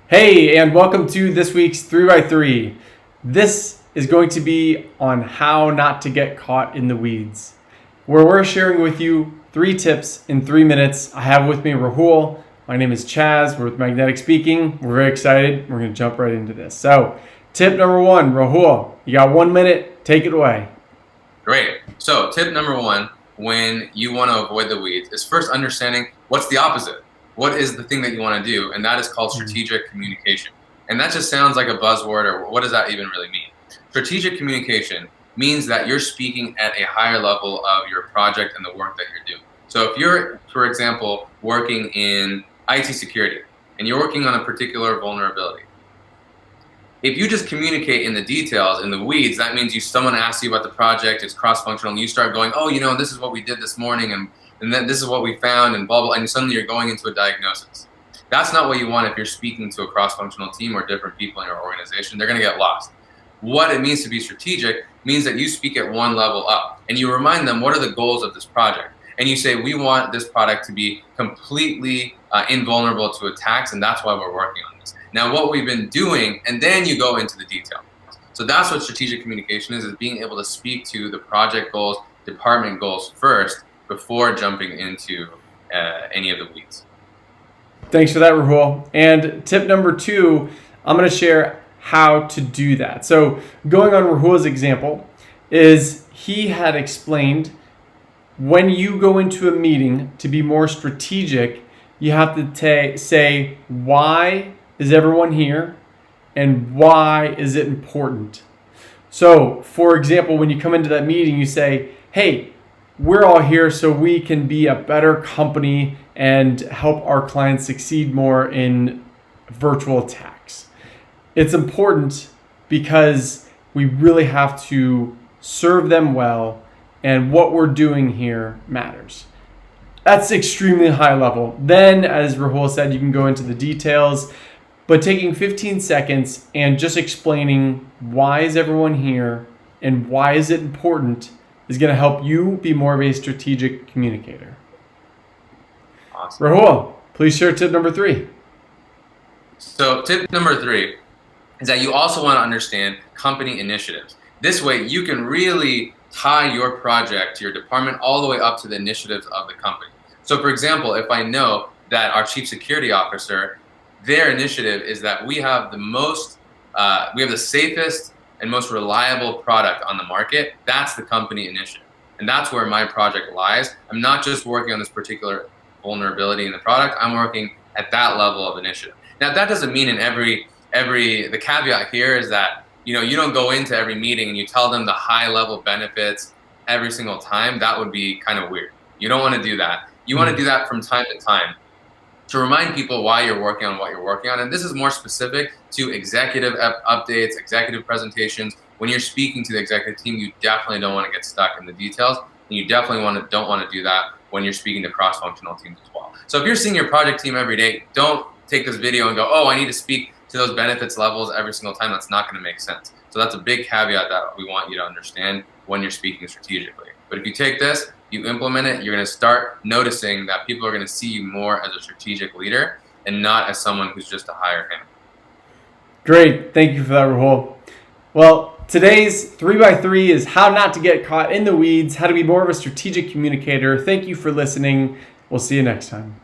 Hey, and welcome to this week's 3x3. This is going to be on how not to get caught in the weeds, where we're sharing with you 3 tips in 3 minutes. I have with me Rahul. My name is Chaz. We're with Magnetic Speaking. We're very excited. We're going to jump right into this. So, tip number 1, Rahul, you got 1 minute. Take it away. Great. So, tip number 1, when you want to avoid the weeds, is first understanding what's the opposite. What is the thing that you want to do? And that is called strategic communication. And that just sounds like a buzzword, or what does that even really mean? Strategic communication means that you're speaking at a higher level of your project and the work that you're doing. So if you're, for example, working in IT security and you're working on a particular vulnerability, if you just communicate in the details, in the weeds, that means someone asks you about the project, it's cross-functional, and you start going, oh, this is what we did this morning, and then this is what we found, and blah, blah, and suddenly you're going into a diagnosis. That's not what you want if you're speaking to a cross-functional team or different people in your organization. They're going to get lost. What it means to be strategic means that you speak at one level up, and you remind them what are the goals of this project. And you say, we want this product to be completely invulnerable to attacks, and that's why we're working on this. Now, what we've been doing, and then you go into the detail. So that's what strategic communication is being able to speak to the project goals, department goals first, before jumping into any of the weeds. Thanks for that, Rahul. And tip number 2, I'm going to share how to do that. So going on Rahul's example, is he had explained when you go into a meeting to be more strategic, you have to say, why is everyone here and why is it important? So, for example, when you come into that meeting, you say, hey, we're all here so we can be a better company and help our clients succeed more in virtual attacks. It's important because we really have to serve them well, and what we're doing here matters. That's extremely high level. Then, as Rahul said, you can go into the details, but taking 15 seconds and just explaining why is everyone here and why is it important is going to help you be more of a strategic communicator. Awesome. Rahul, please share tip number 3. So tip number 3 is that you also want to understand company initiatives. This way you can really tie your project to your department all the way up to the initiatives of the company. So for example, if I know that our chief security officer, their initiative is that we have the safest and most reliable product on the market, that's the company initiative. And that's where my project lies. I'm not just working on this particular vulnerability in the product, I'm working at that level of initiative. Now that doesn't mean in the caveat here is that you don't go into every meeting and you tell them the high level benefits every single time. That would be kind of weird. You don't want to do that. You want to do that from time to time to remind people why you're working on what you're working on. And this is more specific to executive updates, executive presentations. When you're speaking to the executive team, you definitely don't want to get stuck in the details. And you definitely don't want to do that when you're speaking to cross-functional teams as well. So if you're seeing your project team every day, don't take this video and go, oh, I need to speak to those benefits levels every single time. That's not going to make sense. So that's a big caveat that we want you to understand when you're speaking strategically. But if you take this, you implement it, you're going to start noticing that people are going to see you more as a strategic leader and not as someone who's just a hired hand. Great. Thank you for that, Rahul. Well, today's 3x3 is how not to get caught in the weeds, how to be more of a strategic communicator. Thank you for listening. We'll see you next time.